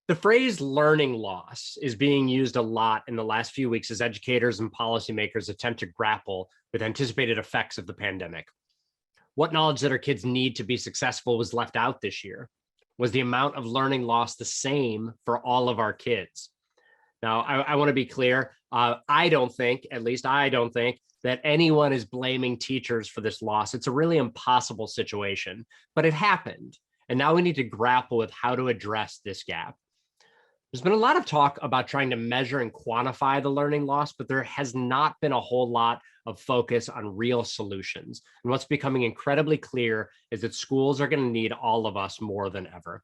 The phrase learning loss is being used a lot in the last few weeks as educators and policymakers attempt to grapple with anticipated effects of the pandemic. What knowledge that our kids need to be successful was left out this year? Was the amount of learning loss the same for all of our kids? Now, I want to be clear. I don't think, at least I don't think, that anyone is blaming teachers for this loss. It's a really impossible situation, but it happened. And now we need to grapple with how to address this gap. There's been a lot of talk about trying to measure and quantify the learning loss, but there has not been a whole lot of focus on real solutions. And what's becoming incredibly clear is that schools are going to need all of us more than ever.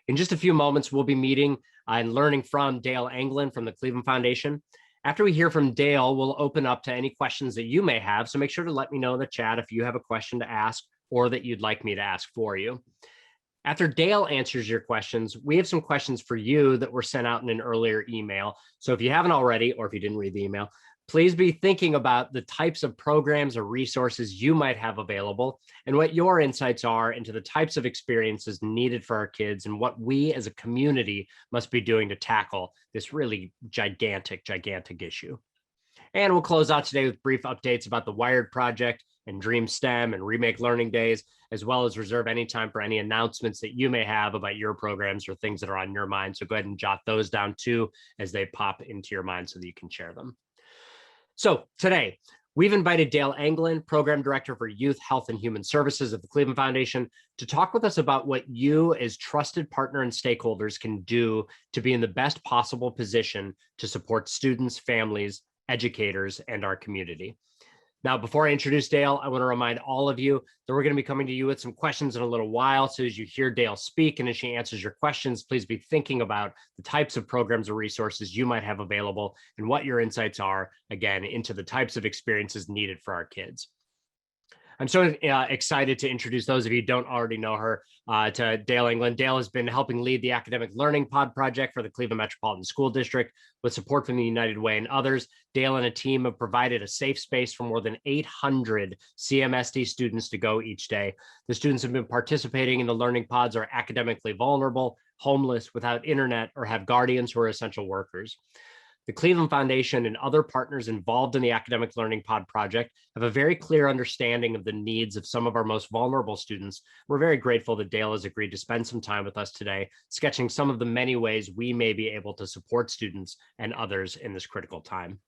In just a few moments, we'll be meeting and learning from Dale Anglin from the Cleveland Foundation. After we hear from Dale, we'll open up to any questions that you may have. So make sure to let me know in the chat if you have a question to ask or that you'd like me to ask for you. After Dale answers your questions, we have some questions for you that were sent out in an earlier email. So if you haven't already, or if you didn't read the email, please be thinking about the types of programs or resources you might have available and what your insights are into the types of experiences needed for our kids and what we as a community must be doing to tackle this really gigantic issue. And we'll close out today with brief updates about the Wired Project and Dream STEM and Remake Learning Days, as well as reserve any time for any announcements that you may have about your programs or things that are on your mind. So go ahead and jot those down too as they pop into your mind so that you can share them. So today, we've invited Dale Anglin, Program Director for Youth, Health, and Human Services at the Cleveland Foundation, to talk with us about what you as trusted partner and stakeholders can do to be in the best possible position to support students, families, educators, and our community. Now, before I introduce Dale, I want to remind all of you that we're going to be coming to you with some questions in a little while. So as you hear Dale speak and as she answers your questions, please be thinking about the types of programs or resources you might have available and what your insights are, again, into the types of experiences needed for our kids. I'm so excited to introduce those of you who don't already know her to Dale Anglin. Dale has been helping lead the Academic Learning Pod project for the Cleveland Metropolitan School District with support from the United Way and others. Dale and a team have provided a safe space for more than 800 CMSD students to go each day. The students have been participating in the learning pods are academically vulnerable, homeless, without internet, or have guardians who are essential workers. The Cleveland Foundation and other partners involved in the Academic Learning Pod project have a very clear understanding of the needs of some of our most vulnerable students. We're very grateful that Dale has agreed to spend some time with us today, sketching some of the many ways we may be able to support students and others in this critical time.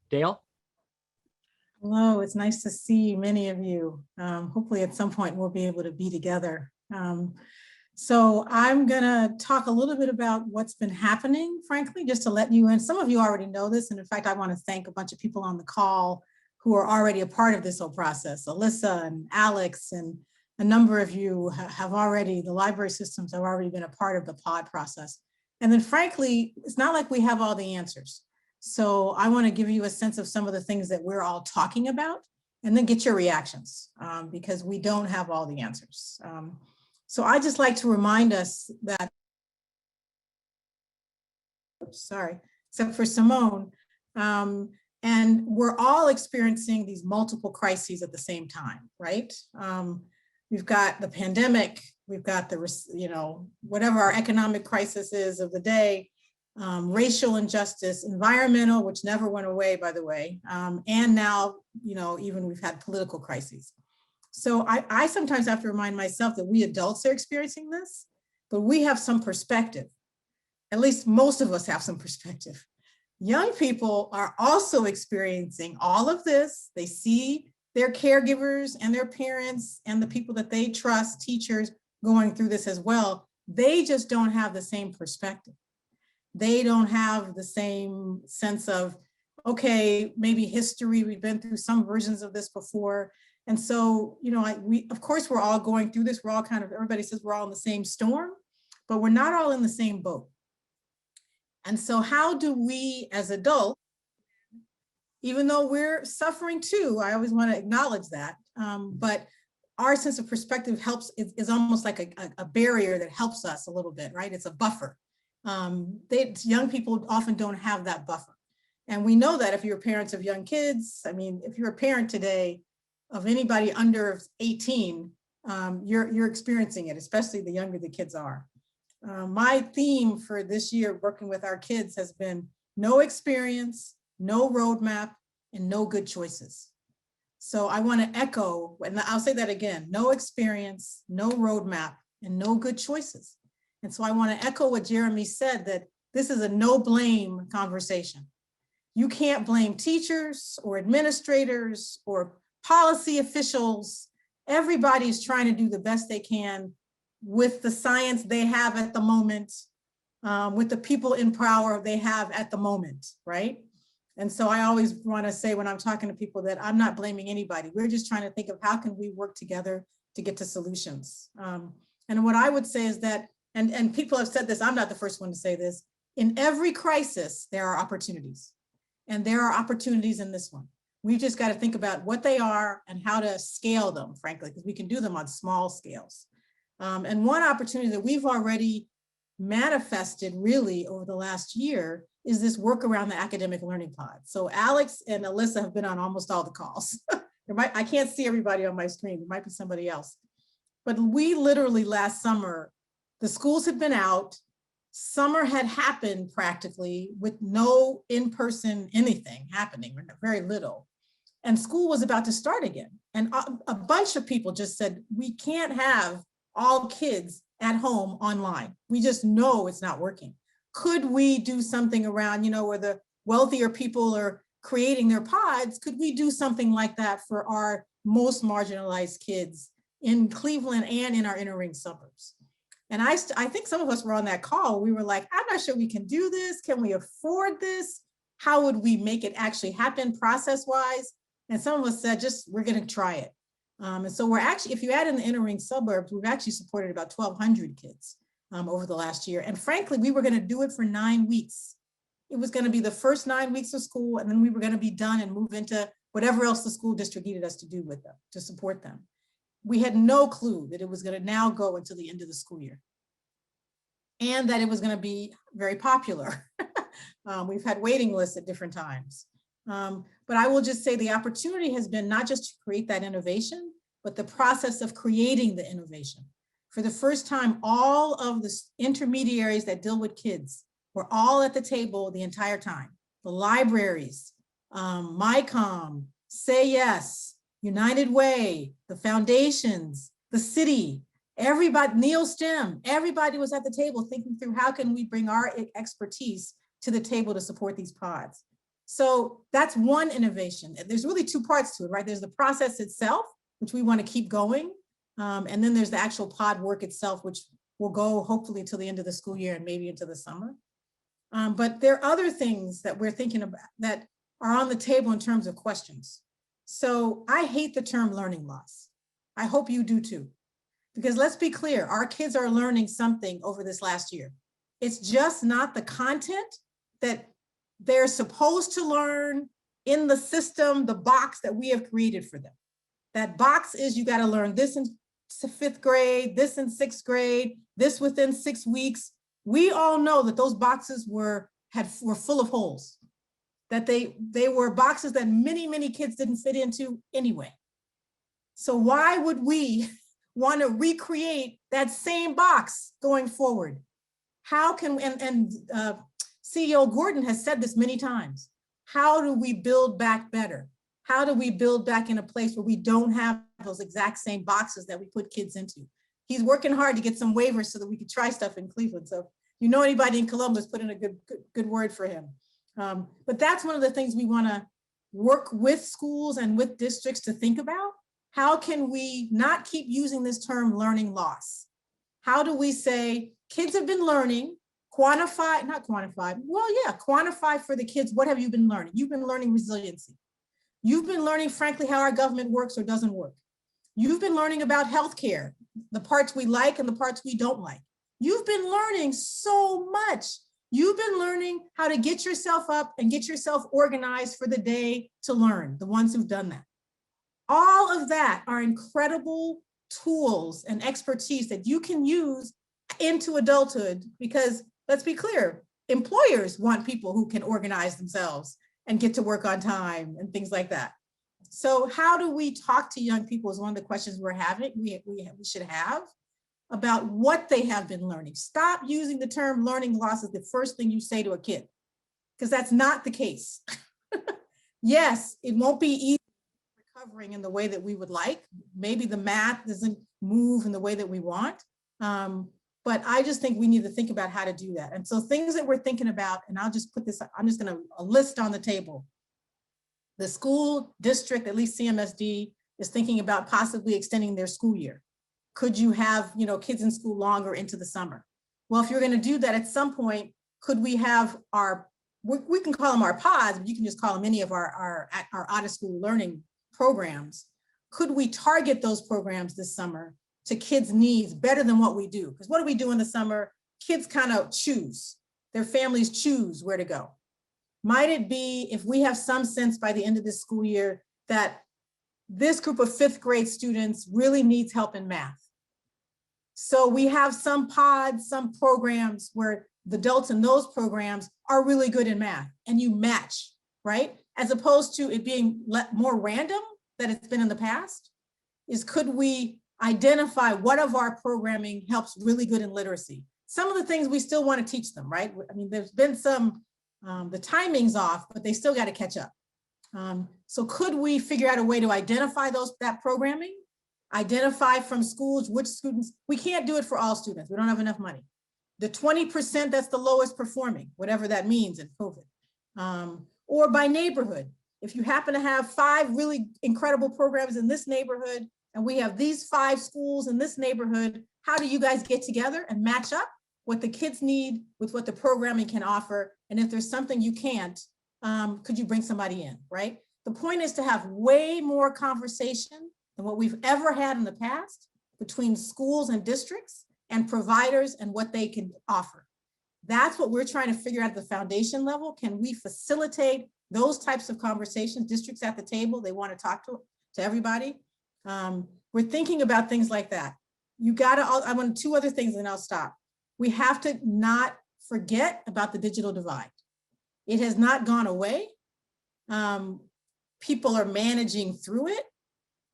Dale? Hello, it's nice to see many of you. Hopefully at some point we'll be able to be together. So I'm gonna talk a little bit about what's been happening, frankly, just to let you in. Some of you already know this, and in fact, I wanna thank a bunch of people on the call who are already a part of this whole process. Alyssa and Alex and a number of you have already, the library systems have already been a part of the pod process. And then frankly, it's not like we have all the answers. So I wanna give you a sense of some of the things that we're all talking about and then get your reactions because we don't have all the answers. So I just like to remind us that, sorry, except for Simone, and we're all experiencing these multiple crises at the same time, right? We've got the pandemic, we've got the, whatever our economic crisis is of the day, racial injustice, environmental, which never went away, by the way, and now, even we've had political crises. So I sometimes have to remind myself that we adults are experiencing this, but we have some perspective. At least most of us have some perspective. Young people are also experiencing all of this. They see their caregivers and their parents and the people that they trust, teachers, going through this as well. They just don't have the same perspective. They don't have the same sense of, okay, maybe history, we've been through some versions of this before. And so, of course, we're all going through this. We're all everybody says we're all in the same storm, but we're not all in the same boat. And so how do we as adults, even though we're suffering too, I always want to acknowledge that, but our sense of perspective is almost like a barrier that helps us a little bit, right? It's a buffer. Young people often don't have that buffer. And we know that if you're parents of young kids, if you're a parent today, of anybody under 18, you're experiencing it, especially the younger the kids are. My theme for this year working with our kids has been no experience, no roadmap, and no good choices. So I want to echo, and I'll say that again, no experience, no roadmap, and no good choices. And so I want to echo what Jeremy said, that this is a no blame conversation. You can't blame teachers or administrators or policy officials. Everybody's trying to do the best they can with the science they have at the moment, with the people in power they have at the moment, right? And so I always want to say when I'm talking to people that I'm not blaming anybody. We're just trying to think of how can we work together to get to solutions. And what I would say is that, and people have said this, I'm not the first one to say this, in every crisis, there are opportunities. And there are opportunities in this one. We've just got to think about what they are and how to scale them, frankly, because we can do them on small scales. And one opportunity that we've already manifested really over the last year is this work around the academic learning pod. So Alex and Alyssa have been on almost all the calls. I can't see everybody on my screen. There might be somebody else. But we literally last summer, the schools had been out. Summer had happened practically with no in-person anything happening, very little. And school was about to start again. And a bunch of people just said, we can't have all kids at home online. We just know it's not working. Could we do something around, where the wealthier people are creating their pods? Could we do something like that for our most marginalized kids in Cleveland and in our inner ring suburbs? And I think some of us were on that call. We were like, I'm not sure we can do this. Can we afford this? How would we make it actually happen process-wise? And some of us said, we're going to try it. And so we're actually, if you add in the inner ring suburbs, we've actually supported about 1,200 kids over the last year. And frankly, we were going to do it for 9 weeks. It was going to be the first 9 weeks of school, and then we were going to be done and move into whatever else the school district needed us to do with them, to support them. We had no clue that it was going to now go until the end of the school year and that it was going to be very popular. We've had waiting lists at different times. But I will just say the opportunity has been not just to create that innovation, but the process of creating the innovation. For the first time, all of the intermediaries that deal with kids were all at the table the entire time. The libraries, MyCom, Say Yes, United Way, the foundations, the city, everybody, NeoSTEM, everybody was at the table thinking through how can we bring our expertise to the table to support these pods. So that's one innovation. There's really two parts to it, right? There's the process itself, which we want to keep going. And then there's the actual pod work itself, which will go hopefully until the end of the school year and maybe into the summer. But there are other things that we're thinking about that are on the table in terms of questions. So I hate the term learning loss. I hope you do too. Because let's be clear, our kids are learning something over this last year. It's just not the content that they're supposed to learn in the system, the box that we have created for them. That box is you got to learn this in 5th grade, this in 6th grade, this within 6 weeks. We all know that those boxes were full of holes, that they were boxes that many, many kids didn't fit into anyway. So why would we want to recreate that same box going forward? How can, and CEO Gordon has said this many times, how do we build back better? How do we build back in a place where we don't have those exact same boxes that we put kids into? He's working hard to get some waivers so that we could try stuff in Cleveland. So if you know anybody in Columbus, put in a good word for him. But that's one of the things we want to work with schools and with districts to think about. How can we not keep using this term learning loss? How do we say kids have been learning, quantify for the kids, what have you been learning? You've been learning resiliency. You've been learning, frankly, how our government works or doesn't work. You've been learning about healthcare, the parts we like and the parts we don't like. You've been learning so much. You've been learning how to get yourself up and get yourself organized for the day to learn, the ones who've done that. All of that are incredible tools and expertise that you can use into adulthood, because let's be clear, employers want people who can organize themselves and get to work on time and things like that. So how do we talk to young people is one of the questions we're having, we should have. about what they have been learning. Stop using the term learning loss as the first thing you say to a kid, because that's not the case. Yes, it won't be easy recovering in the way that we would like. Maybe the math doesn't move in the way that we want. But I just think we need to think about how to do that. And so things that we're thinking about, and I'll just put this, I'm just going to a list on the table. The school district, at least CMSD, is thinking about possibly extending their school year. Could you have, kids in school longer into the summer? Well, if you're going to do that at some point, could we have we can call them our pods, but you can just call them any of our out of school learning programs. Could we target those programs this summer to kids' needs better than what we do? Because what do we do in the summer? Kids kind of choose, their families choose where to go. Might it be, if we have some sense by the end of this school year that this group of 5th grade students really needs help in math? So we have some pods, some programs where the adults in those programs are really good in math, and you match, right? As opposed to it being more random than it's been in the past, is could we identify what of our programming helps really good in literacy? Some of the things we still want to teach them, right? I mean, there's been some, the timing's off, but they still got to catch up. So could we figure out a way to identify that programming, identify from schools which students? We can't do it for all students. We don't have enough money. The 20% that's the lowest performing, whatever that means in COVID, or by neighborhood. If you happen to have 5 really incredible programs in this neighborhood, and we have these 5 schools in this neighborhood, how do you guys get together and match up what the kids need with what the programming can offer? And if there's something you can't, could you bring somebody in, right? The point is to have way more conversation than what we've ever had in the past between schools and districts and providers and what they can offer. That's what we're trying to figure out at the foundation level. Can we facilitate those types of conversations? Districts at the table, they want to talk to everybody. We're thinking about things like that. I want 2 other things and I'll stop. We have to not forget about the digital divide. It has not gone away. People are managing through it.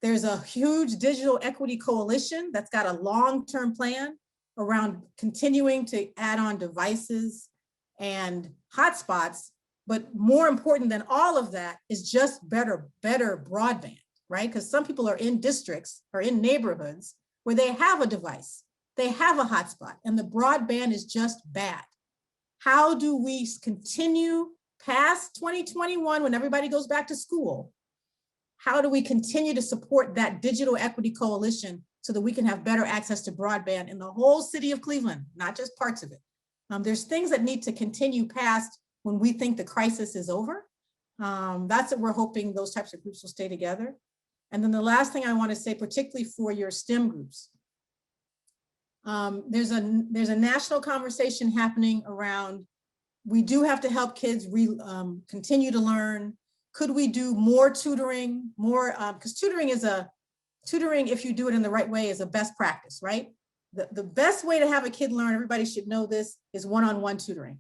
There's a huge digital equity coalition that's got a long-term plan around continuing to add on devices and hotspots. But more important than all of that is just better broadband, right? Because some people are in districts or in neighborhoods where they have a device, they have a hotspot, and the broadband is just bad. How do we continue past 2021 when everybody goes back to school? How do we continue to support that digital equity coalition so that we can have better access to broadband in the whole city of Cleveland, not just parts of it? There's things that need to continue past when we think the crisis is over. That's what we're hoping those types of groups will stay together. And then the last thing I want to say, particularly for your STEM groups, there's a national conversation happening around, we do have to help kids continue to learn. Could we do more tutoring, because tutoring, if you do it in the right way, is a best practice, right? The best way to have a kid learn, everybody should know this, is one-on-one tutoring.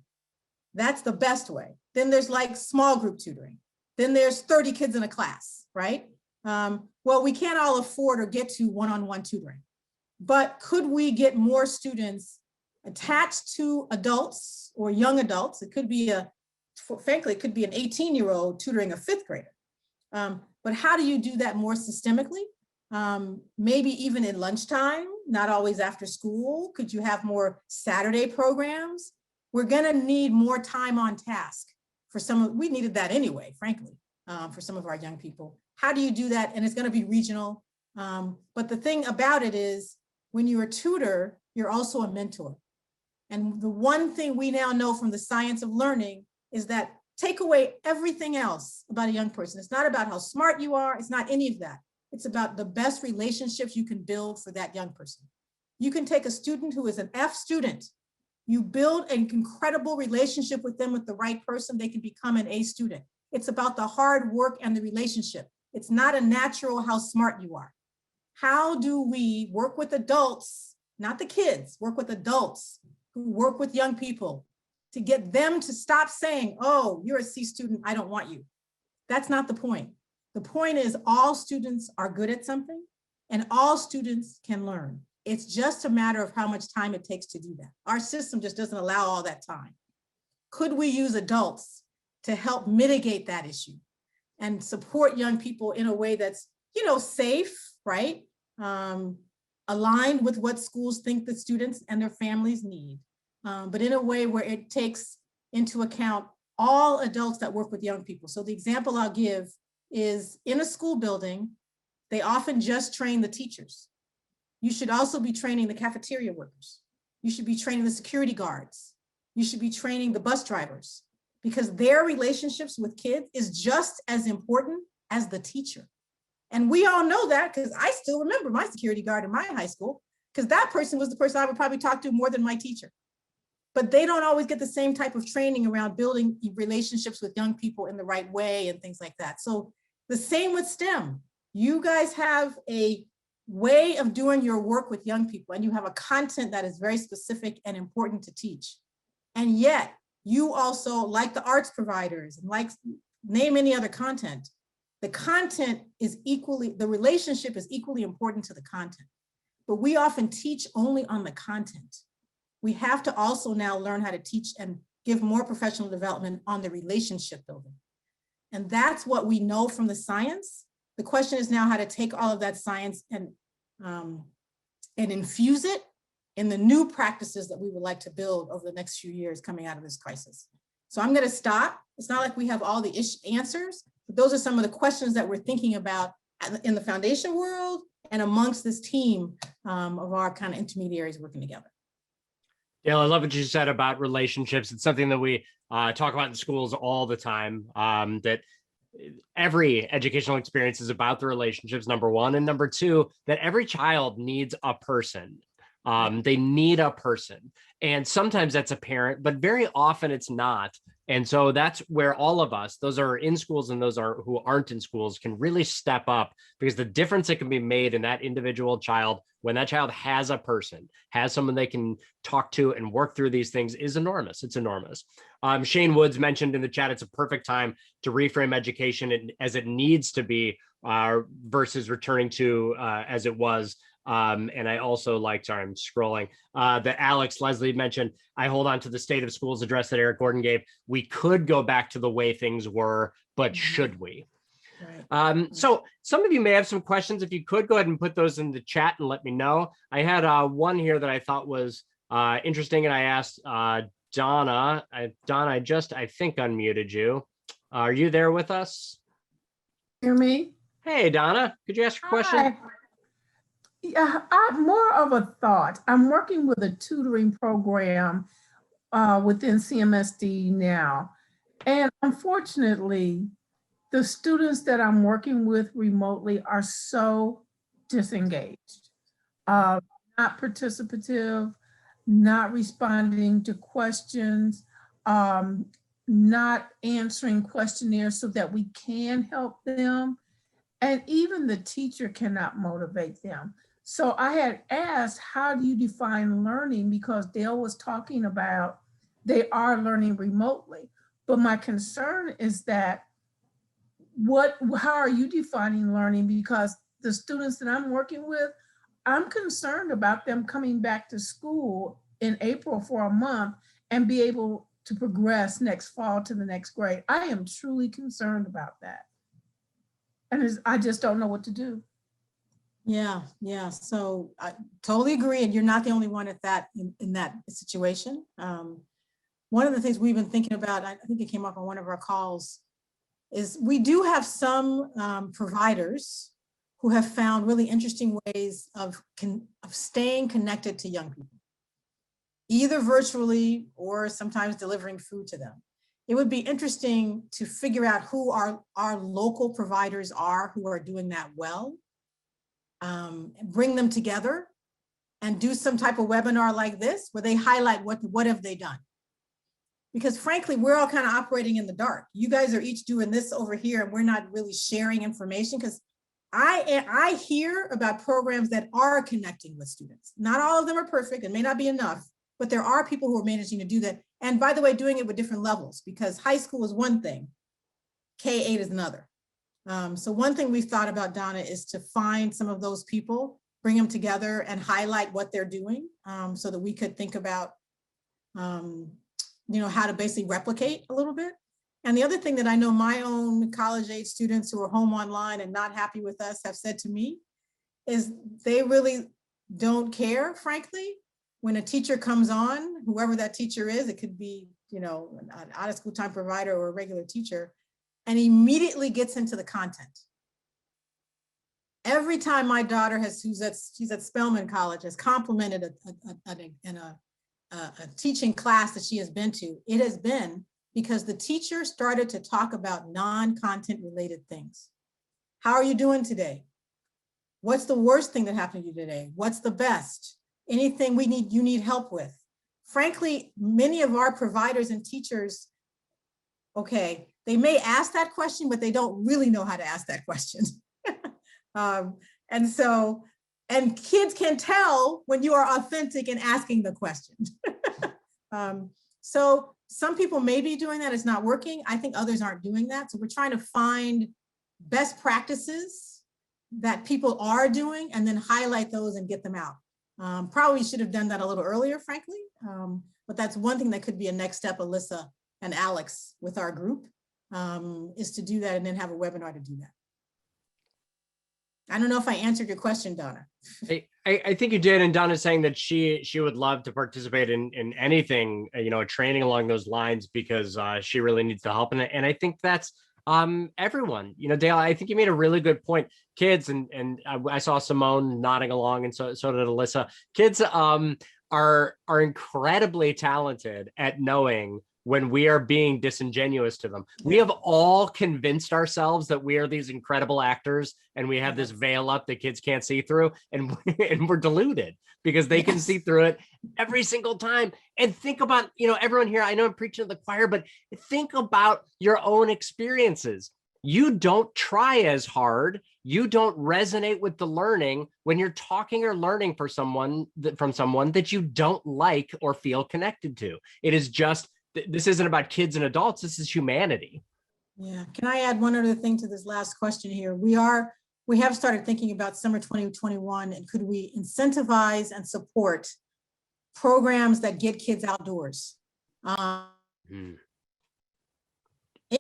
That's the best way. Then there's like small group tutoring. Then there's 30 kids in a class, right? Well, we can't all afford or get to one-on-one tutoring, but could we get more students attached to adults or young adults? It could be frankly, it could be an 18-year-old tutoring a 5th grader. But how do you do that more systemically? Maybe even in lunchtime, not always after school. Could you have more Saturday programs? We're gonna need more time on task for we needed that anyway, frankly, for some of our young people. How do you do that? And it's gonna be regional. But the thing about it is, when you're a tutor, you're also a mentor. And the one thing we now know from the science of learning is that take away everything else about a young person. It's not about how smart you are. It's not any of that. It's about the best relationships you can build for that young person. You can take a student who is an F student. You build an incredible relationship with them with the right person, they can become an A student. It's about the hard work and the relationship. It's not a natural how smart you are. How do we work with adults, not the kids, work with adults who work with young people to get them to stop saying, oh, you're a C student, I don't want you. That's not the point. The point is all students are good at something and all students can learn. It's just a matter of how much time it takes to do that. Our system just doesn't allow all that time. Could we use adults to help mitigate that issue and support young people in a way that's, safe, right? Aligned with what schools think the students and their families need, but in a way where it takes into account all adults that work with young people. So the example I'll give is in a school building, they often just train the teachers. You should also be training the cafeteria workers. You should be training the security guards. You should be training the bus drivers, because their relationships with kids is just as important as the teacher. And we all know that, because I still remember my security guard in my high school, because that person was the person I would probably talk to more than my teacher. But they don't always get the same type of training around building relationships with young people in the right way and things like that. So the same with STEM. You guys have a way of doing your work with young people, and you have a content that is very specific and important to teach. And yet you also, like the arts providers and like name any other content, the content is equally, the relationship is equally important to the content. But we often teach only on the content. We have to also now learn how to teach and give more professional development on the relationship building. And that's what we know from the science. The question is now how to take all of that science and infuse it in the new practices that we would like to build over the next few years coming out of this crisis. So I'm going to stop. It's not like we have all the answers, but those are some of the questions that we're thinking about in the foundation world and amongst this team of our kind of intermediaries working together. Dale, I love what you said about relationships. It's something that we talk about in schools all the time, that every educational experience is about the relationships, number one. And number two, that every child needs a person. They need a person. And sometimes that's a parent, but very often it's not. And so that's where all of us, those are in schools and those are who aren't in schools, can really step up, because the difference that can be made in that individual child, when that child has a person, has someone they can talk to and work through these things, is enormous. It's enormous. Shane Woods mentioned in the chat, it's a perfect time to reframe education as it needs to be versus returning to as it was. And I also liked, sorry, I'm scrolling, that Alex Leslie mentioned, I hold on to the state of schools address that Eric Gordon gave. We could go back to the way things were, but should we? Right. So some of you may have some questions. If you could go ahead and put those in the chat and let me know. I had one here that I thought was interesting, and I asked Donna. Donna, I think unmuted you. Are you there with us? Hear me? Hey, Donna, could you ask your question? Hi. Yeah, more of a thought. I'm working with a tutoring program within CMSD now. And unfortunately, the students that I'm working with remotely are so disengaged, not participative, not responding to questions, not answering questionnaires so that we can help them. And even the teacher cannot motivate them. So I had asked, how do you define learning? Because Dale was talking about they are learning remotely. But my concern is that how are you defining learning? Because the students that I'm working with, I'm concerned about them coming back to school in April for a month and be able to progress next fall to the next grade. I am truly concerned about that. And I just don't know what to do. Yeah. So I totally agree. And you're not the only one at that in that situation. One of the things we've been thinking about, I think it came up on one of our calls, is we do have some providers who have found really interesting ways of staying connected to young people, either virtually or sometimes delivering food to them. It would be interesting to figure out who our local providers are who are doing that well, bring them together and do some type of webinar like this where they highlight what have they done. Because frankly, we're all kind of operating in the dark. You guys are each doing this over here and we're not really sharing information, because I hear about programs that are connecting with students. Not all of them are perfect, it may not be enough, but there are people who are managing to do that. And by the way, doing it with different levels, because high school is one thing, K-8 is another. So one thing we've thought about, Donna, is to find some of those people, bring them together and highlight what they're doing, so that we could think about, how to basically replicate a little bit. And the other thing that I know my own college age students who are home online and not happy with us have said to me is they really don't care, frankly, when a teacher comes on, whoever that teacher is, it could be, an out of school time provider or a regular teacher, and immediately gets into the content. Every time my daughter she's at Spelman College, has complimented a teaching class that she has been to, it has been because the teacher started to talk about non-content related things. How are you doing today? What's the worst thing that happened to you today? What's the best? Anything you need help with? Frankly, many of our providers and teachers, okay, they may ask that question, but they don't really know how to ask that question. And kids can tell when you are authentic in asking the question. So some people may be doing that, it's not working. I think others aren't doing that. So we're trying to find best practices that people are doing and then highlight those and get them out. Probably should have done that a little earlier, frankly. But that's one thing that could be a next step, Alyssa and Alex with our group, is to do that and then have a webinar to do that. I don't know if I answered your question, Donna. I think you did, and Donna's saying that she would love to participate in anything, a training along those lines, because she really needs the help in it. And I think that's everyone. Dale, I think you made a really good point. Kids, and I saw Simone nodding along, and so did Alyssa. Kids are incredibly talented at knowing when we are being disingenuous to them. We have all convinced ourselves that we are these incredible actors and we have this veil up that kids can't see through, and we're deluded because they can see through it every single time. And think about, everyone here, I know I'm preaching to the choir, but think about your own experiences. You don't try as hard. You don't resonate with the learning when you're talking or learning from someone that you don't like or feel connected to. It is just, this isn't about kids and adults. This is humanity. Yeah. Can I add one other thing to this last question here? We have started thinking about summer 2021, and could we incentivize and support programs that get kids outdoors?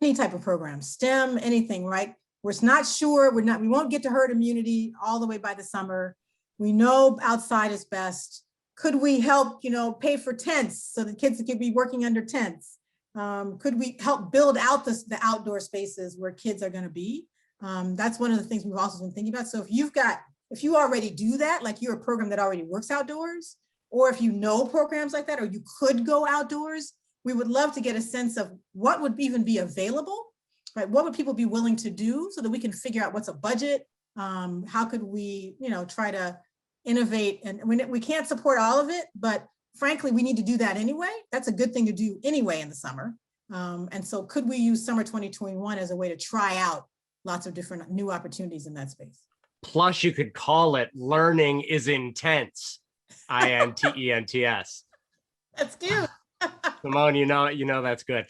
Any type of program, STEM, anything, right? We're not sure, we won't get to herd immunity all the way by the summer. We know outside is best. Could we help, pay for tents so the kids could be working under tents? Could we help build out the outdoor spaces where kids are going to be? That's one of the things we've also been thinking about. So if you already do that, like you're a program that already works outdoors, or if you know programs like that, or you could go outdoors, we would love to get a sense of what would even be available, right? What would people be willing to do so that we can figure out what's a budget? How could we, try to innovate? And we can't support all of it, but frankly, we need to do that anyway. That's a good thing to do anyway in the summer. And so could we use summer 2021 as a way to try out lots of different new opportunities in that space? Plus, you could call it Learning is Intense, INTENTS. That's cute. Simone, that's good.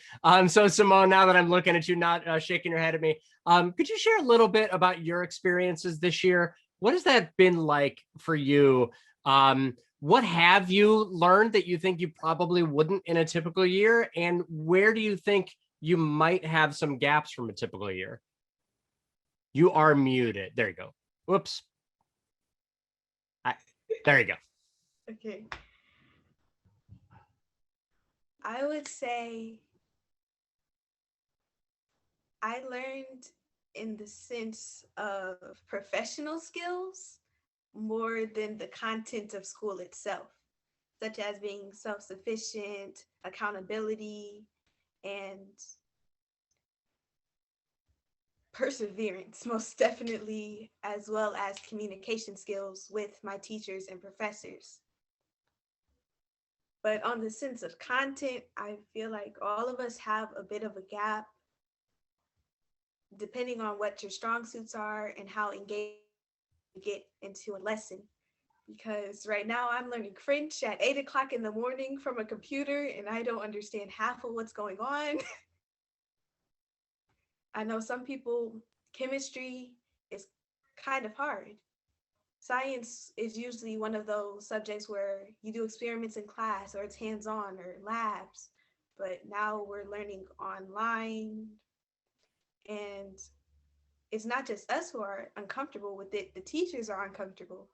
So Simone, now that I'm looking at you, not shaking your head at me, could you share a little bit about your experiences this year? What has that been like for you? What have you learned that you think you probably wouldn't in a typical year? And where do you think you might have some gaps from a typical year? You are muted. There you go. Whoops. There you go. Okay. I would say I learned in the sense of professional skills more than the content of school itself, such as being self-sufficient, accountability, and perseverance, most definitely, as well as communication skills with my teachers and professors. But on the sense of content, I feel like all of us have a bit of a gap, depending on what your strong suits are and how engaged you get into a lesson. Because right now I'm learning French at 8 o'clock in the morning from a computer, and I don't understand half of what's going on. I know some people, chemistry is kind of hard. science is usually one of those subjects where you do experiments in class or it's hands-on or labs, but now we're learning online, and it's not just us who are uncomfortable with it, the teachers are uncomfortable.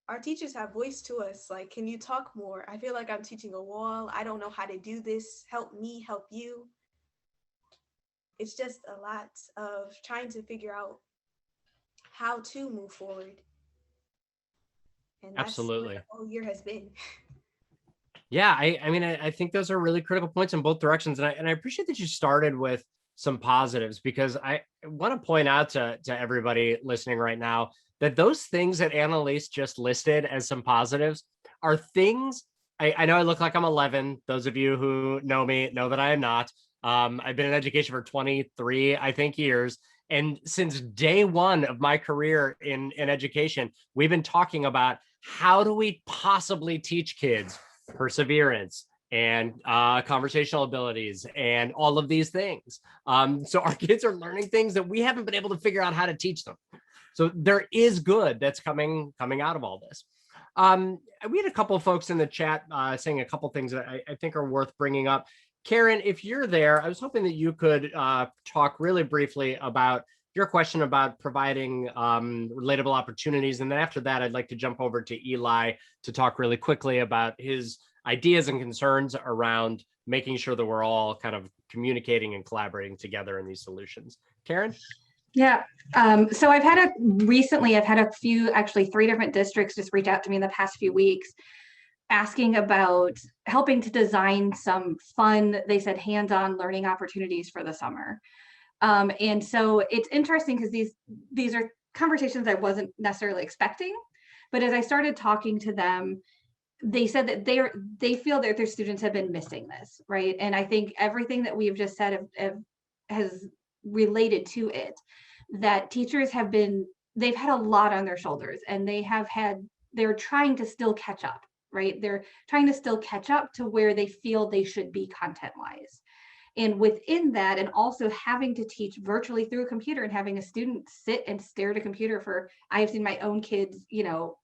Our teachers have voice to us, like, can you talk more? I feel like I'm teaching a wall. I don't know how to do this. Help me, help you. It's just a lot of trying to figure out how to move forward. And that's what Absolutely. the whole year has been. Yeah, I mean, I think those are really critical points in both directions. And I appreciate that you started with some positives, because I want to point out to everybody listening right now that those things that Annalise just listed as some positives are things. I know I look like I'm 11. Those of you who know me know that I am not. I've been in education for 23, I think, years. And since day one of my career in education, we've been talking about how do we possibly teach kids perseverance and conversational abilities and all of these things. So our kids are learning things that we haven't been able to figure out how to teach them. So there is good that's coming out of all this. We had a couple of folks in the chat saying a couple of things that I think are worth bringing up. Karen, if you're there, I was hoping that you could talk really briefly about your question about providing relatable opportunities. And then after that, I'd like to jump over to Eli to talk really quickly about his ideas and concerns around making sure that we're all kind of communicating and collaborating together in these solutions. Karen? Yeah. So I've had a few, actually 3 different districts just reach out to me in the past few weeks asking about helping to design some fun, they said, hands-on learning opportunities for the summer. And so it's interesting because these are conversations I wasn't necessarily expecting, but as I started talking to them, they said that they feel that their students have been missing this, right? And I think everything that we've just said has related to it, that teachers they've had a lot on their shoulders, and they're trying to still catch up, right? They're trying to still catch up to where they feel they should be content-wise. And within that, and also having to teach virtually through a computer and having a student sit and stare at a computer for, I have seen my own kids,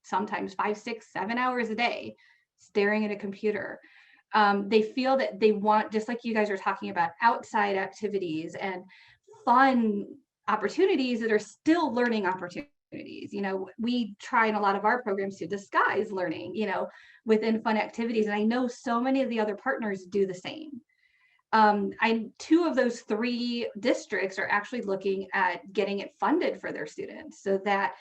sometimes 5, 6, 7 hours a day staring at a computer. They feel that they want, just like you guys are talking about, outside activities and fun opportunities that are still learning opportunities. We try in a lot of our programs to disguise learning, within fun activities. And I know so many of the other partners do the same. 2 of those 3 districts are actually looking at getting it funded for their students so that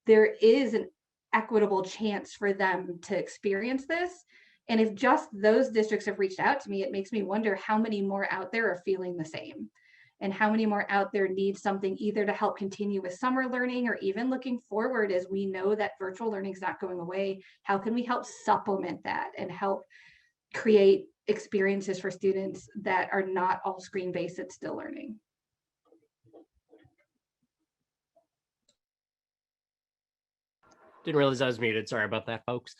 there is an equitable chance for them to experience this. And if just those districts have reached out to me, it makes me wonder how many more out there are feeling the same, and how many more out there need something either to help continue with summer learning, or even looking forward, as we know that virtual learning is not going away. How can we help supplement that and help create experiences for students that are not all screen-based and still learning? Didn't realize I was muted. Sorry about that, folks.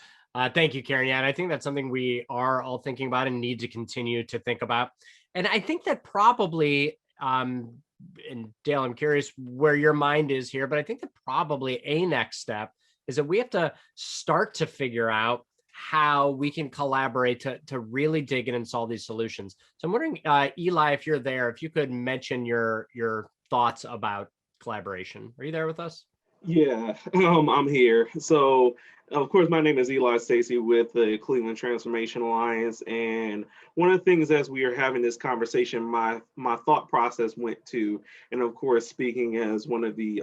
Thank you, Karen. Yeah, and I think that's something we are all thinking about and need to continue to think about. And I think that probably, and Dale, I'm curious where your mind is here, but I think that probably a next step is that we have to start to figure out how we can collaborate to really dig in and solve these solutions. So I'm wondering, Eli, if you're there, if you could mention your thoughts about collaboration. Are you there with us? Yeah, I'm here. So, of course, my name is Eli Stacy with the Cleveland Transformation Alliance, and one of the things as we are having this conversation, my thought process went to, and of course, speaking as one of the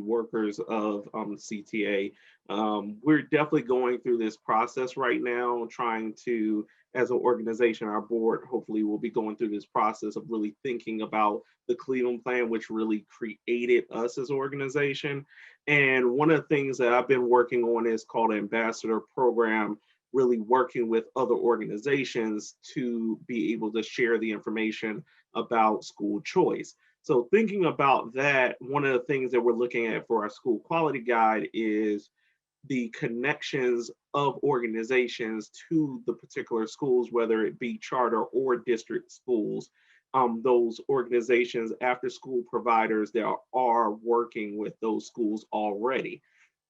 workers of CTA, we're definitely going through this process right now, trying to, as an organization, our board hopefully will be going through this process of really thinking about the Cleveland plan, which really created us as an organization. And one of the things that I've been working on is called Ambassador Program, really working with other organizations to be able to share the information about school choice. So thinking about that, one of the things that we're looking at for our school quality guide is the connections of organizations to the particular schools, whether it be charter or district schools. Those organizations, after school providers that are working with those schools already.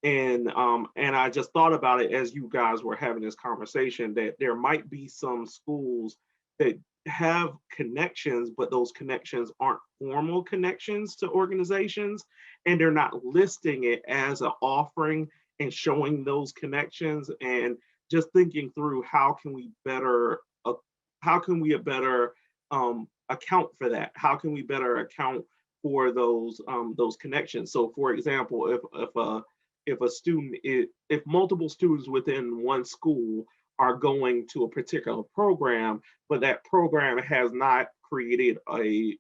And I just thought about it as you guys were having this conversation, that there might be some schools that have connections, but those connections aren't formal connections to organizations, and they're not listing it as an offering and showing those connections. And just thinking through how can we better account for that? How can we better account for those connections? So, for example, if multiple students within one school are going to a particular program, but that program has not created a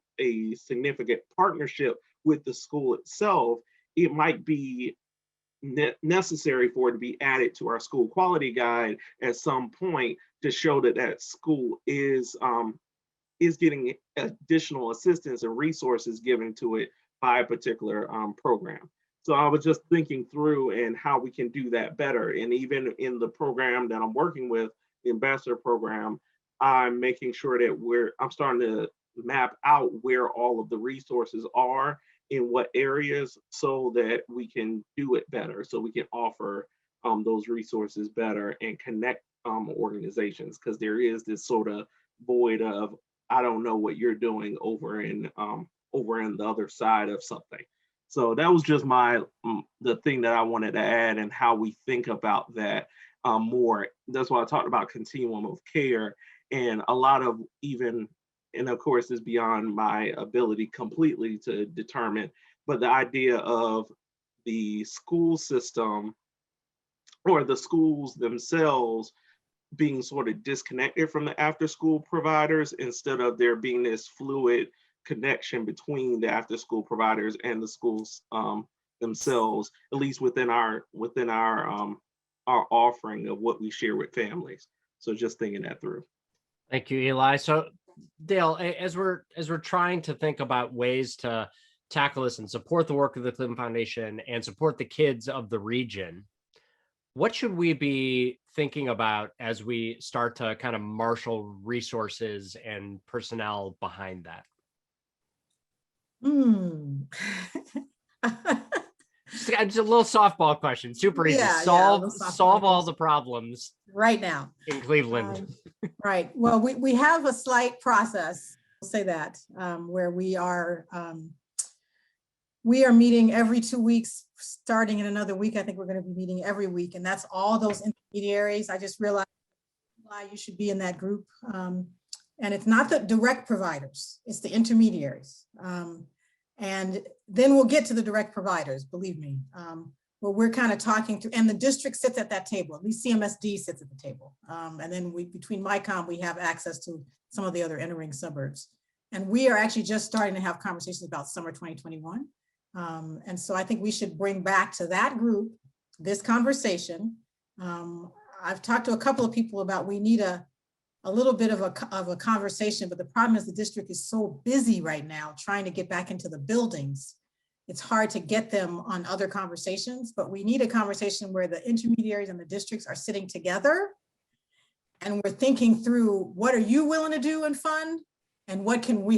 significant partnership with the school itself, it might be necessary for it to be added to our school quality guide at some point to show that that school is getting additional assistance and resources given to it by a particular program. So I was just thinking through and how we can do that better. And even in the program that I'm working with, the ambassador program, I'm making sure that I'm starting to map out where all of the resources are in what areas, so that we can do it better, so we can offer those resources better and connect organizations, because there is this sort of void of, I don't know what you're doing over in the other side of something. So that was just the thing that I wanted to add, and how we think about that more. That's why I talked about continuum of care, and a lot of and of course it's beyond my ability completely to determine, but the idea of the school system or the schools themselves being sort of disconnected from the after school providers, instead of there being this fluid connection between the after school providers and the schools themselves, at least within our offering of what we share with families. So just thinking that through. Thank you, Eli. So Dale, as we're trying to think about ways to tackle this and support the work of the Cleveland Foundation and support the kids of the region, what should we be thinking about as we start to kind of marshal resources and personnel behind that? Just a little softball question, super easy. Solve all the problems right now in Cleveland. Right. Well, we have a slight process, I'll say that, where we are meeting every 2 weeks, starting in another week. I think we're going to be meeting every week, and that's all those intermediaries. I just realized why you should be in that group. And it's not the direct providers, it's the intermediaries. And then we'll get to the direct providers, believe me. But we're kind of talking through, and the district sits at that table, at least CMSD sits at the table. And then between MyCom, we have access to some of the other entering suburbs. And we are actually just starting to have conversations about summer 2021. And so I think we should bring back to that group this conversation. I've talked to a couple of people about, we need a little bit of a conversation, but the problem is the district is so busy right now trying to get back into the buildings. It's hard to get them on other conversations, but we need a conversation where the intermediaries and the districts are sitting together and we're thinking through, what are you willing to do and fund? And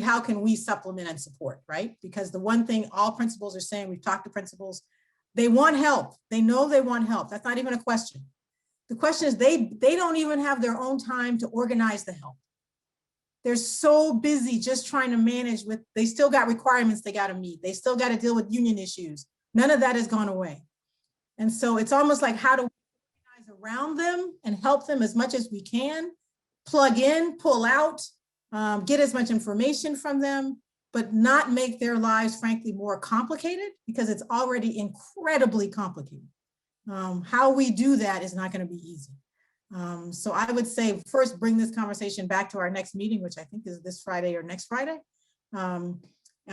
how can we supplement and support, right? Because the one thing all principals are saying, we've talked to principals, they want help. They know they want help. That's not even a question. The question is they don't even have their own time to organize the help. They're so busy just trying to manage they still got requirements they got to meet. They still got to deal with union issues. None of that has gone away. And so it's almost like, how do we organize around them and help them as much as we can, plug in, pull out, get as much information from them, but not make their lives, frankly, more complicated, because it's already incredibly complicated. How we do that is not going to be easy. So I would say, first, bring this conversation back to our next meeting, which I think is this Friday or next Friday. And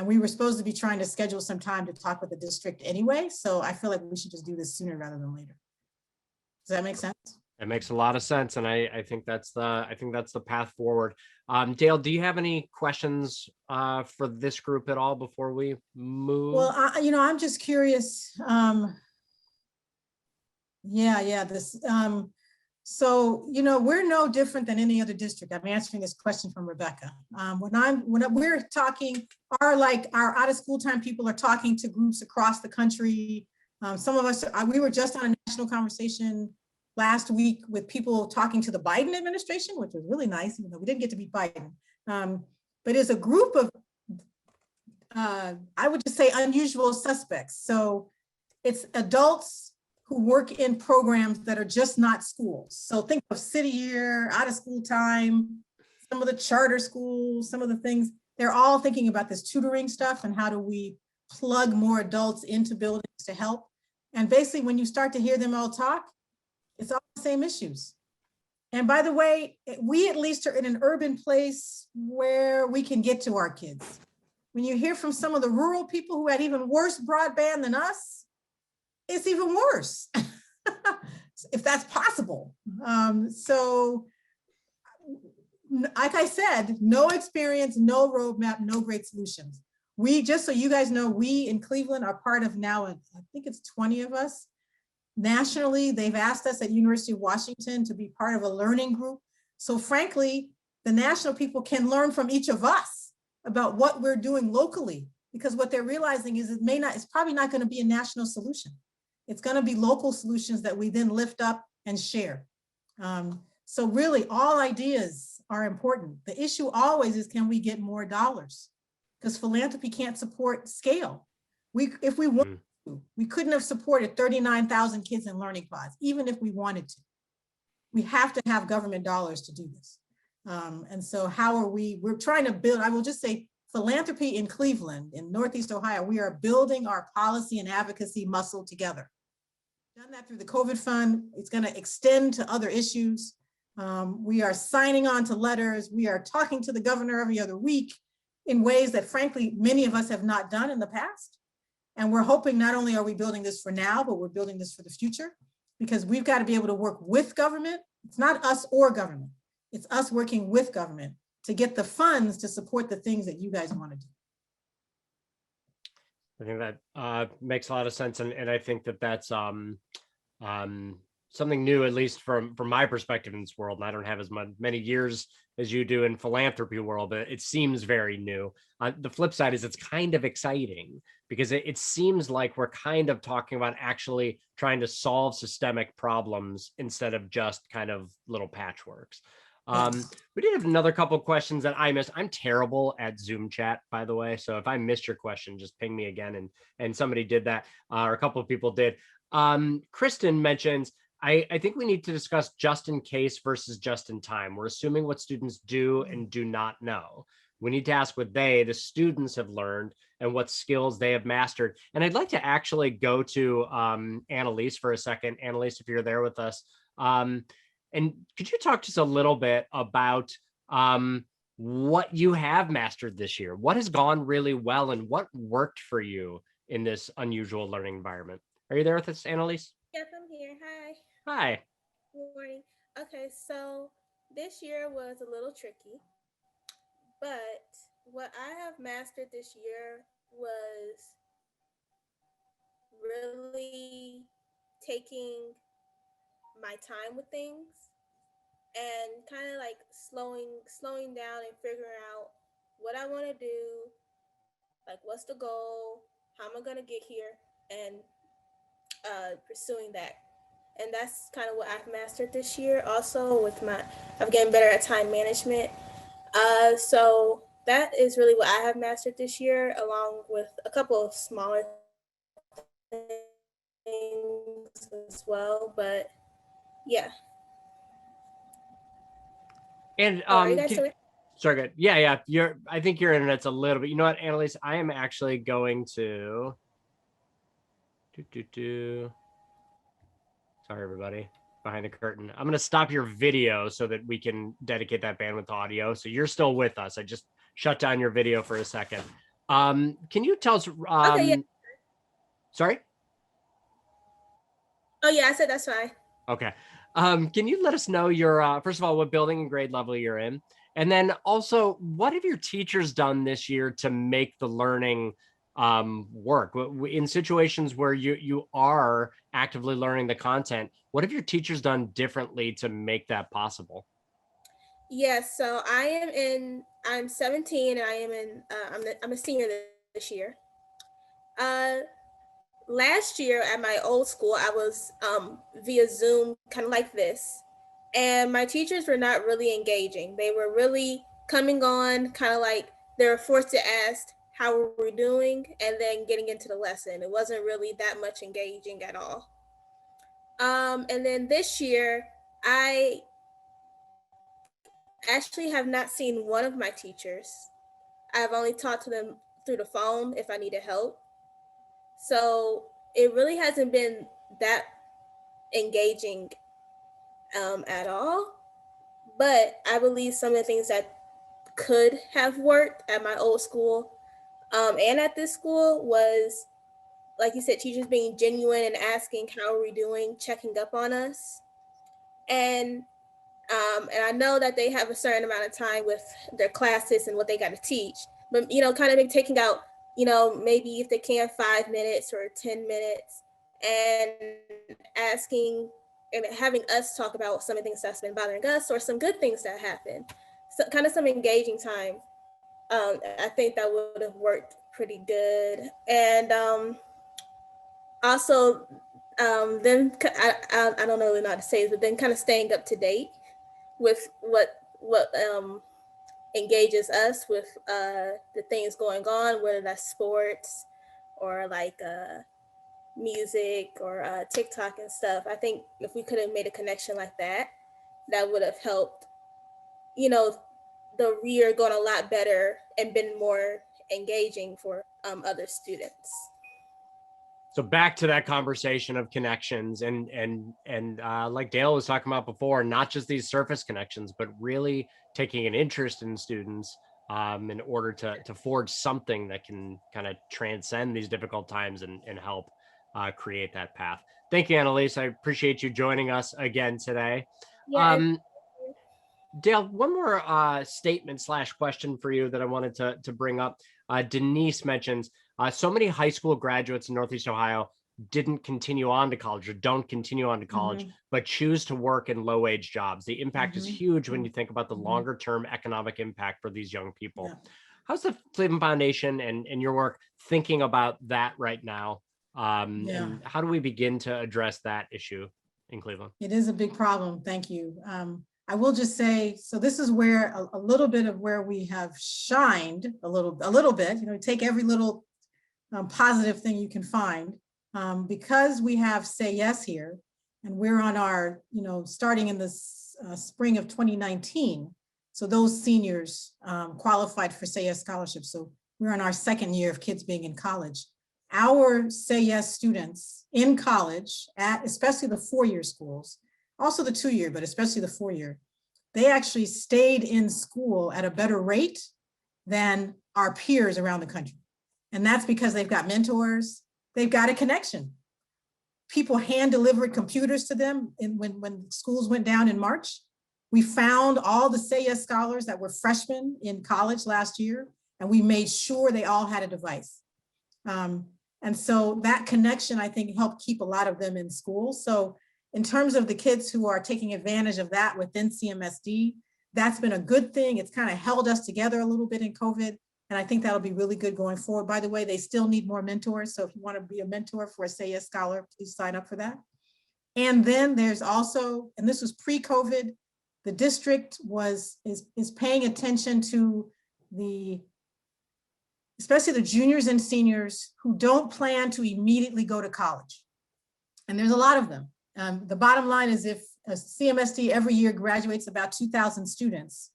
we were supposed to be trying to schedule some time to talk with the district anyway. So I feel like we should just do this sooner rather than later. Does that make sense? It makes a lot of sense, and I think that's the path forward. Dale, do you have any questions for this group at all before we move? Well, I'm just curious. So, we're no different than any other district. I'm answering this question from Rebecca. When we're talking, our out of school time people are talking to groups across the country Some of us, we were just on a national conversation last week with people talking to the Biden administration, which was really nice, even though we didn't get to meet Biden. But it's a group of, I would just say, unusual suspects. So it's adults who work in programs that are just not schools. So think of city year, out of school time, some of the charter schools, some of the things, they're all thinking about this tutoring stuff and how do we plug more adults into buildings to help. And basically, when you start to hear them all talk, it's all the same issues. And by the way, we at least are in an urban place where we can get to our kids. When you hear from some of the rural people who had even worse broadband than us, it's even worse, if that's possible. So, like I said, no experience, no roadmap, no great solutions. We, just so you guys know, we in Cleveland are part of now, I think it's 20 of us. Nationally, they've asked us at University of Washington to be part of a learning group. So frankly, the national people can learn from each of us about what we're doing locally, because what they're realizing is it's probably not going to be a national solution. It's going to be local solutions that we then lift up and share. So really, all ideas are important. The issue always is, can we get more dollars? Because philanthropy can't support scale. If we want to, we couldn't have supported 39,000 kids in learning pods, even if we wanted to. We have to have government dollars to do this. And so how are we're trying to build, I will just say, philanthropy in Cleveland, in Northeast Ohio, we are building our policy and advocacy muscle together. We've done that through the COVID fund. It's going to extend to other issues. We are signing on to letters. We are talking to the governor every other week in ways that, frankly, many of us have not done in the past. And we're hoping not only are we building this for now, but we're building this for the future, because we've got to be able to work with government. It's not us or government. It's us working with government to get the funds to support the things that you guys want to do. I think that makes a lot of sense. And I think that that's something new, at least from my perspective in this world. And I don't have as many years as you do in philanthropy world, but it seems very new. The flip side is it's kind of exciting, because it seems like we're kind of talking about actually trying to solve systemic problems instead of just kind of little patchworks. We did have another couple of questions that I missed. I'm terrible at Zoom chat, by the way. So if I missed your question, just ping me again. And somebody did that, or a couple of people did. Kristen mentions, I think we need to discuss just in case versus just in time. We're assuming what students do and do not know. We need to ask what the students have learned and what skills they have mastered. And I'd like to actually go to Annalise for a second. Annalise, if you're there with us. And could you talk to us a little bit about what you have mastered this year? What has gone really well and what worked for you in this unusual learning environment? Are you there with us, Annalise? Yes, I'm here. Hi. Hi. Good morning. Okay, so this year was a little tricky, but what I have mastered this year was really taking my time with things and kind of like slowing down and figuring out what I want to do, like what's the goal, how am I going to get here, and pursuing that. And that's kind of what I've mastered this year. Also, I'm getting better at time management. So that is really what I have mastered this year, along with a couple of smaller things as well. But yeah. And are you guys still there? sorry, good. Yeah. I think your internet's a little bit. You know what, Annalise? I am actually going to Sorry, everybody, behind the curtain. I'm going to stop your video so that we can dedicate that bandwidth to audio. So you're still with us. I just shut down your video for a second. Can you tell us? Okay, yeah. Sorry? Oh, yeah, I said that's fine. Okay. Can you let us know your, first of all, what building and grade level you're in? And then also, what have your teachers done this year to make the learning work? In situations where you are actively learning the content, what have your teachers done differently to make that possible? Yes, so I'm 17 and I am I'm a senior this year. last year at my old school, I was via Zoom, kind of like this, and my teachers were not really engaging. They were really coming on, kind of like they were forced to ask, how are we doing? And then getting into the lesson. It wasn't really that much engaging at all. And then this year, I actually have not seen one of my teachers. I've only talked to them through the phone if I needed help. So it really hasn't been that engaging at all. But I believe some of the things that could have worked at my old school and at this school was, like you said, teachers being genuine and asking how are we doing, checking up on us. And I know that they have a certain amount of time with their classes and what they got to teach, but kind of maybe taking out, maybe if they can 5 minutes or 10 minutes, and asking and having us talk about some of the things that's been bothering us or some good things that happened. So kind of some engaging time. I think that would have worked pretty good. And also, then I don't know how to say this, but then kind of staying up to date with what engages us with the things going on, whether that's sports or like music or TikTok and stuff. I think if we could have made a connection like that, that would have helped, the year going a lot better and been more engaging for other students. So back to that conversation of connections and like Dale was talking about before, not just these surface connections, but really taking an interest in students in order to forge something that can kind of transcend these difficult times and help create that path. Thank you, Annalise. I appreciate you joining us again today. Yeah. Dale, one more statement / question for you that I wanted to bring up. Denise mentions so many high school graduates in Northeast Ohio didn't continue on to college or don't continue on to college, but choose to work in low wage jobs. The impact is huge when you think about the longer term economic impact for these young people. Yeah. How's the Cleveland Foundation and your work thinking about that right now? And how do we begin to address that issue in Cleveland? It is a big problem. Thank you. I will just say, so this is where a little bit of where we have shined a little bit, take every little positive thing you can find, because we have Say Yes here, and we're on our, starting in the spring of 2019. So those seniors qualified for Say Yes scholarships. So we're on our second year of kids being in college. Our Say Yes students in college, especially the 4-year schools, also the 2-year, but especially the 4-year, they actually stayed in school at a better rate than our peers around the country. And that's because they've got mentors, they've got a connection. People hand-delivered computers to them when schools went down in March. We found all the Say Yes scholars that were freshmen in college last year, and we made sure they all had a device. And so that connection, I think, helped keep a lot of them in school. So in terms of the kids who are taking advantage of that within CMSD, that's been a good thing. It's kind of held us together a little bit in COVID. And I think that'll be really good going forward. By the way, they still need more mentors. So if you want to be a mentor for a Say Yes scholar, please sign up for that. And then there's also, and this was pre-COVID, the district is paying attention to especially the juniors and seniors who don't plan to immediately go to college. And there's a lot of them. The bottom line is if a CMSD every year graduates about 2,000 students,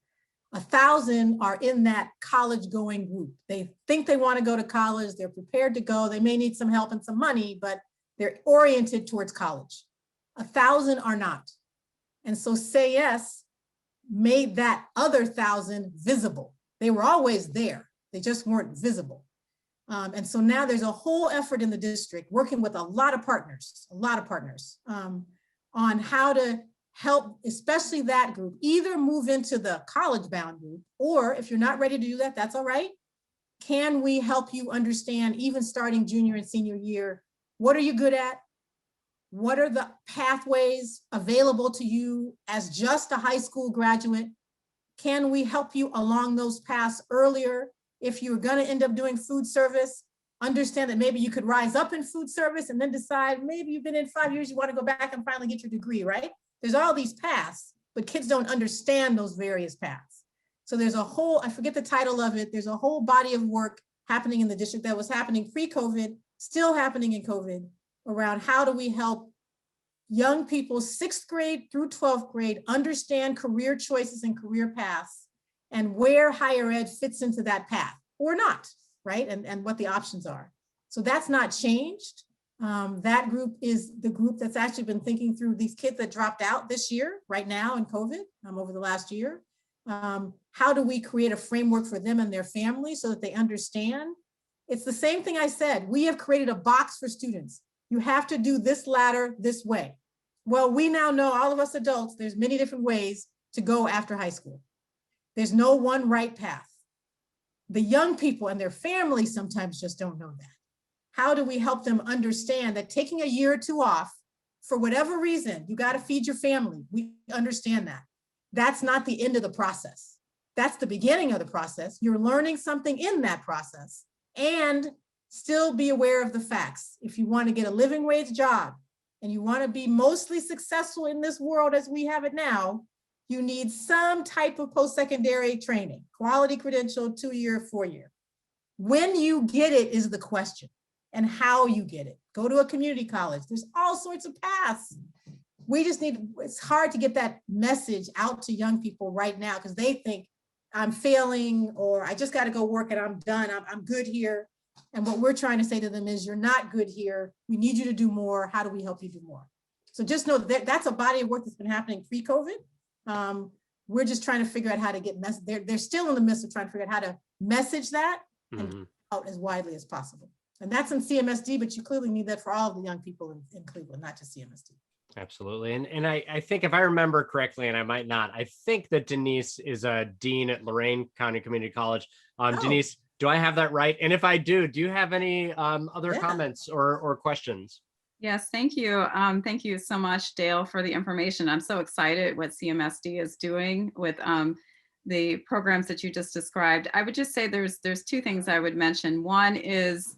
1,000 are in that college going group. They think they want to go to college, they're prepared to go, they may need some help and some money, but they're oriented towards college. 1,000 are not. And so Say Yes made that other 1,000 visible. They were always there, they just weren't visible. And so now there's a whole effort in the district working with a lot of partners on how to help, especially that group, either move into the college bound group, or if you're not ready to do that, that's all right. Can we help you understand, even starting junior and senior year, what are you good at? What are the pathways available to you as just a high school graduate? Can we help you along those paths earlier? If you're going to end up doing food service, understand that maybe you could rise up in food service and then decide maybe you've been in 5 years, you want to go back and finally get your degree, right? There's all these paths, but kids don't understand those various paths. So there's a whole, I forget the title of it, there's a whole body of work happening in the district that was happening pre-COVID, still happening in COVID, around how do we help young people 6th grade through 12th grade understand career choices and career paths and where higher ed fits into that path or not, right? And what the options are. So that's not changed. That group is the group that's actually been thinking through these kids that dropped out this year, right now in COVID, over the last year. How do we create a framework for them and their families so that they understand? It's the same thing I said. We have created a box for students. You have to do this ladder this way. Well, we now know, all of us adults, there's many different ways to go after high school. There's no one right path. The young people and their families sometimes just don't know that. How do we help them understand that taking a year or two off, for whatever reason, you got to feed your family. We understand that. That's not the end of the process. That's the beginning of the process. You're learning something in that process, and still be aware of the facts. If you want to get a living wage job and you want to be mostly successful in this world as we have it now, you need some type of post-secondary training, quality credential, 2-year, 4-year. When you get it is the question, and how you get it. Go to a community college. There's all sorts of paths. We just need, it's hard to get that message out to young people right now because they think I'm failing, or I just got to go work and I'm done. I'm good here. And what we're trying to say to them is, you're not good here. We need you to do more. How do we help you do more? So just know that that's a body of work that's been happening pre-COVID. We're just trying to figure out how to get they're still in the midst of trying to figure out how to message that and get out as widely as possible. And that's in CMSD, but you clearly need that for all of the young people in Cleveland, not just CMSD. Absolutely. And I think if I remember correctly, and I might not, I think that Denise is a dean at Lorain County Community College. Denise, do I have that right? And if I do you have any other comments or questions? Yes, thank you. Thank you so much, Dale, for the information. I'm so excited what CMSD is doing with the programs that you just described. I would just say there's 2 things I would mention. One is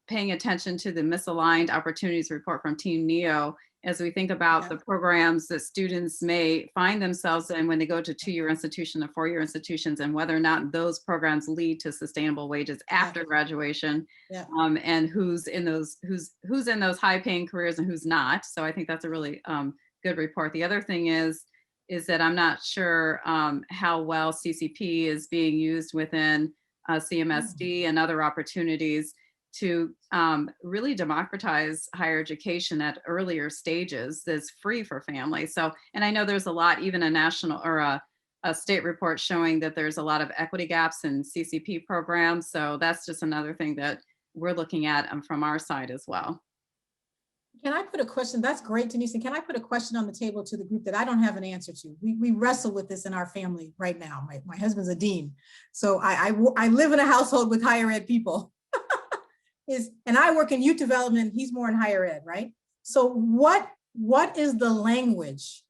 paying attention to the misaligned opportunities report from Team NEO as we think about the programs that students may find themselves in when they go to 2-year institution or 4-year institutions, and whether or not those programs lead to sustainable wages after graduation, and who's in those high-paying careers and who's not. So I think that's a really good report. The other thing is that I'm not sure how well CCP is being used within CMSD and other opportunities to really democratize higher education at earlier stages that's free for families. So, and I know there's a lot, even a national or a state report showing that there's a lot of equity gaps in CCP programs. So that's just another thing that we're looking at from our side as well. Can I put a question? That's great, Denise. And can I put a question on the table to the group that I don't have an answer to? We wrestle with this in our family right now. My husband's a dean. So I live in a household with higher ed people. And I work in youth development, he's more in higher ed, right? So what is the language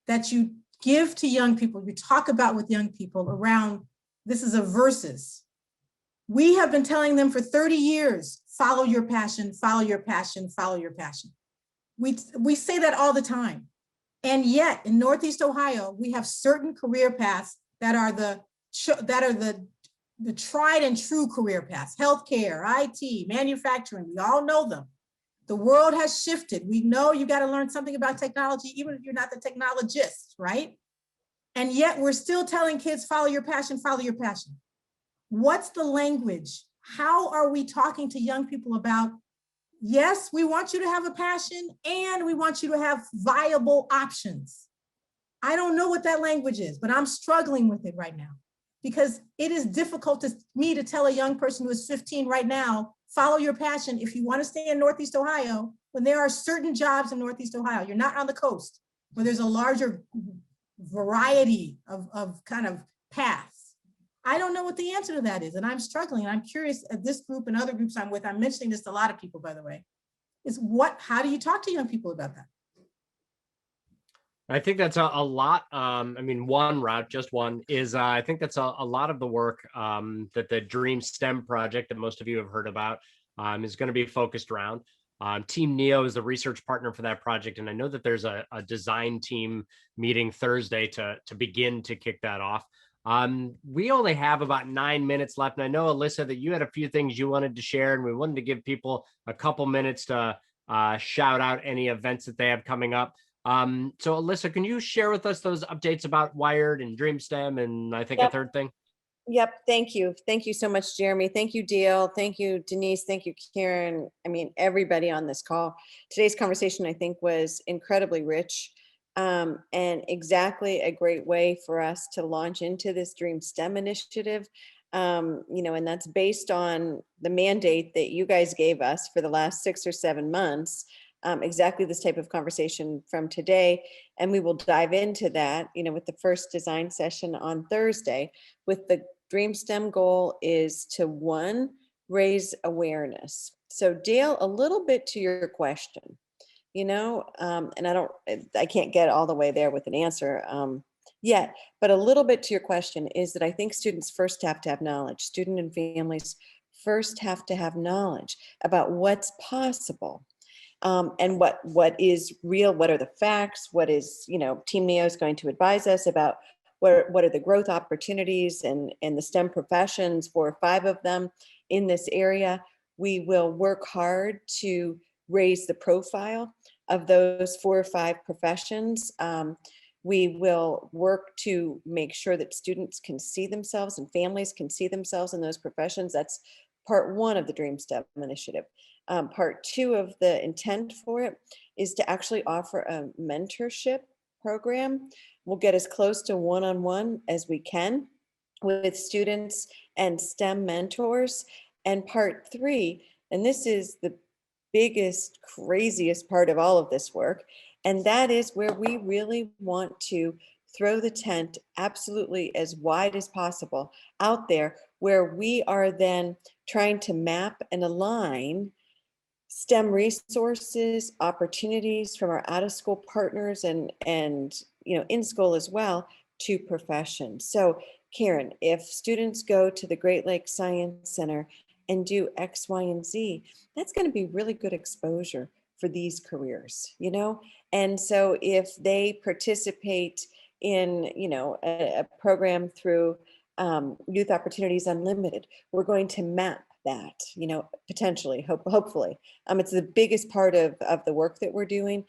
that you give to young people, you talk about with young people around, this is a versus. We have been telling them for 30 years, follow your passion, follow your passion, follow your passion. We say that all the time. And yet in Northeast Ohio, we have certain career paths that are the tried and true career paths, healthcare, IT, manufacturing, we all know them. The world has shifted. We know you got to learn something about technology, even if you're not the technologist, right? And yet we're still telling kids, follow your passion, follow your passion. What's the language? How are we talking to young people about, yes, we want you to have a passion and we want you to have viable options. I don't know what that language is, but I'm struggling with it right now. Because it is difficult to me to tell a young person who is 15 right now, follow your passion if you want to stay in Northeast Ohio, when there are certain jobs in Northeast Ohio. You're not on the coast where there's a larger variety of kind of paths. I don't know what the answer to that is, and I'm struggling. I'm curious at this group and other groups I'm with, I'm mentioning this to a lot of people, by the way, is how do you talk to young people about that? I think that's a lot. I mean, one route, just one, is I think that's a lot of the work that the Dream STEM project that most of you have heard about is going to be focused around. Team Neo is the research partner for that project, and I know that there's a design team meeting Thursday to begin to kick that off. We only have about 9 minutes left, and I know, Alyssa, that you had a few things you wanted to share, and we wanted to give people a couple minutes to shout out any events that they have coming up. So Alyssa, can you share with us those updates about Wired and DreamSTEM and I think a Yep. third thing? Yep. Thank you. Thank you so much, Jeremy. Thank you, Dale. Thank you, Denise. Thank you, Karen. I mean, everybody on this call. Today's conversation, I think, was incredibly rich and exactly a great way for us to launch into this Dream STEM initiative. And that's based on the mandate that you guys gave us for the last 6 or 7 months. Exactly this type of conversation from today. And we will dive into that, with the first design session on Thursday. With the Dream STEM goal is to, one, raise awareness. So Dale, a little bit to your question, and I can't get all the way there with an answer yet, but a little bit to your question is that I think students first have to have knowledge. Student and families first have to have knowledge about what's possible. And what is real, what are the facts, what is, Team Neo is going to advise us about what are the growth opportunities and the STEM professions for 5 of them in this area. We will work hard to raise the profile of those 4 or 5 professions. We will work to make sure that students can see themselves and families can see themselves in those professions. That's part 1 of the Dream STEM initiative. Part 2 of the intent for it is to actually offer a mentorship program. We'll get as close to one-on-one as we can with students and STEM mentors. And part 3, and this is the biggest, craziest part of all of this work, and that is where we really want to throw the tent absolutely as wide as possible out there, where we are then trying to map and align STEM resources, opportunities from our out-of-school partners and in school as well to professions. So Karen, if students go to the Great Lakes Science Center and do X, Y, and Z, that's going to be really good exposure for these careers, And so if they participate in, a program through Youth Opportunities Unlimited, we're going to map that, potentially, hopefully. It's the biggest part of the work that we're doing.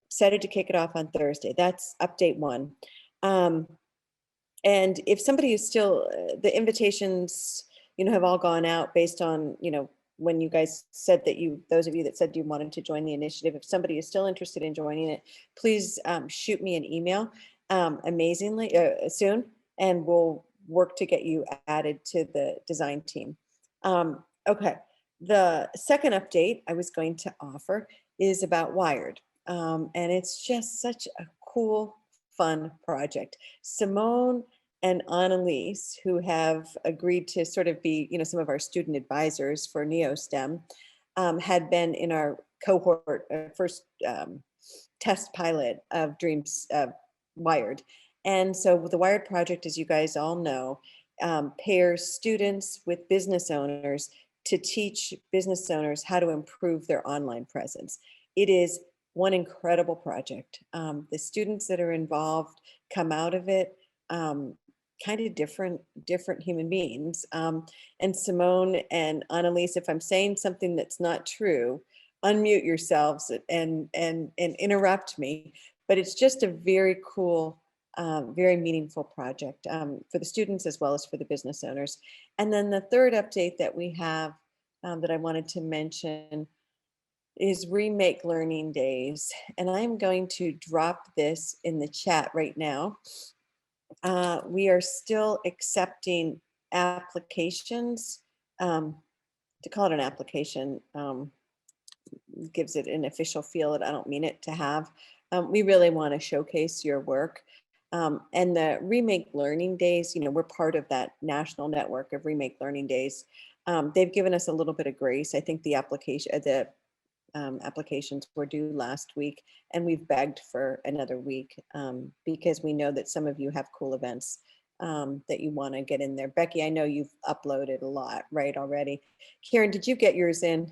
Excited to kick it off on Thursday. That's update 1. And if somebody is still, the invitations, have all gone out based on, when you guys said that those of you that said you wanted to join the initiative, if somebody is still interested in joining it, please shoot me an email amazingly soon, and we'll work to get you added to the design team. Okay, the second update I was going to offer is about Wired. And it's just such a cool, fun project. Simone and Annalise, who have agreed to sort of be, some of our student advisors for NeoSTEM, had been in our cohort, first test pilot of Wired. And so the Wired project, as you guys all know, pairs students with business owners to teach business owners how to improve their online presence. It is one incredible project. The students that are involved come out of it kind of different human beings. And Simone and Annalise, if I'm saying something that's not true, unmute yourselves and interrupt me. But it's just a very cool, very meaningful project for the students as well as for the business owners. And then the third update that we have that I wanted to mention is Remake Learning Days. And I'm going to drop this in the chat right now. We are still accepting applications. To call it an application gives it an official feel that I don't mean it to have. We really want to showcase your work. And the Remake Learning Days, we're part of that national network of Remake Learning Days. They've given us a little bit of grace. I think the application, the applications were due last week, and we've begged for another week because we know that some of you have cool events that you want to get in there. Becky, I know you've uploaded a lot, right, already. Karen, did you get yours in?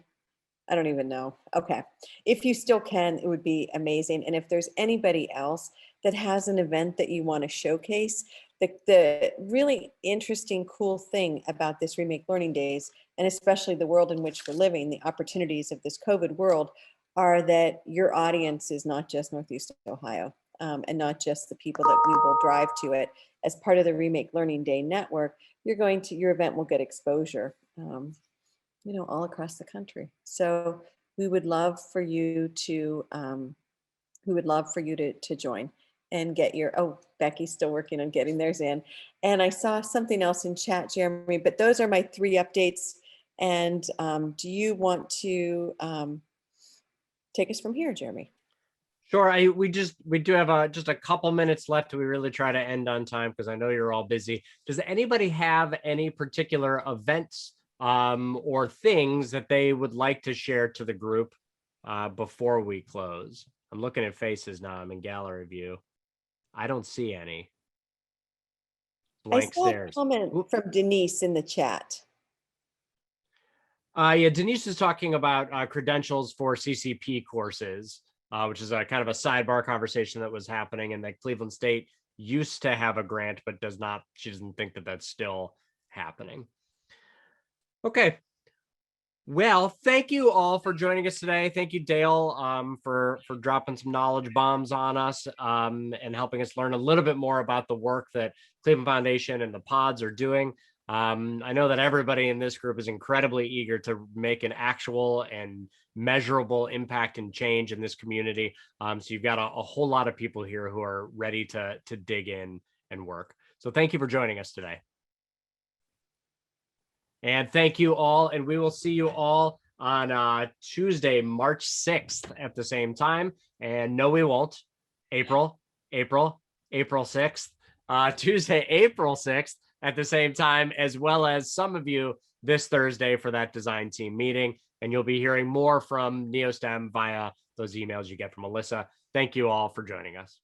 I don't even know. Okay. If you still can, it would be amazing. And if there's anybody else that has an event that you want to showcase, the really interesting, cool thing about this Remake Learning Days, and especially the world in which we're living, the opportunities of this COVID world, are that your audience is not just Northeast Ohio and not just the people that we will drive to it. As part of the Remake Learning Day network, your event will get exposure, all across the country. So we would love for you to, to join and get your, Becky's still working on getting theirs in. And I saw something else in chat, Jeremy, but those are my 3 updates. And do you want to take us from here, Jeremy? Sure. We do have just a couple minutes left. We really try to end on time because I know you're all busy. Does anybody have any particular events or things that they would like to share to the group before we close? I'm looking at faces now. I'm in gallery view. I don't see any. Blank I saw stares. a comment from Denise in the chat. Yeah, Denise is talking about credentials for CCP courses, which is a kind of a sidebar conversation that was happening, and that Cleveland State used to have a grant, but she doesn't think that that's still happening. Okay. Well, thank you all for joining us today. Thank you, Dale, for dropping some knowledge bombs on us and helping us learn a little bit more about the work that Cleveland Foundation and the pods are doing. I know that everybody in this group is incredibly eager to make an actual and measurable impact and change in this community. So you've got a whole lot of people here who are ready to dig in and work. So thank you for joining us today. And thank you all. And we will see you all on Tuesday, March 6th at the same time. And no, we won't. April 6th, Tuesday, April 6th at the same time, as well as some of you this Thursday for that design team meeting. And you'll be hearing more from NeoSTEM via those emails you get from Alyssa. Thank you all for joining us.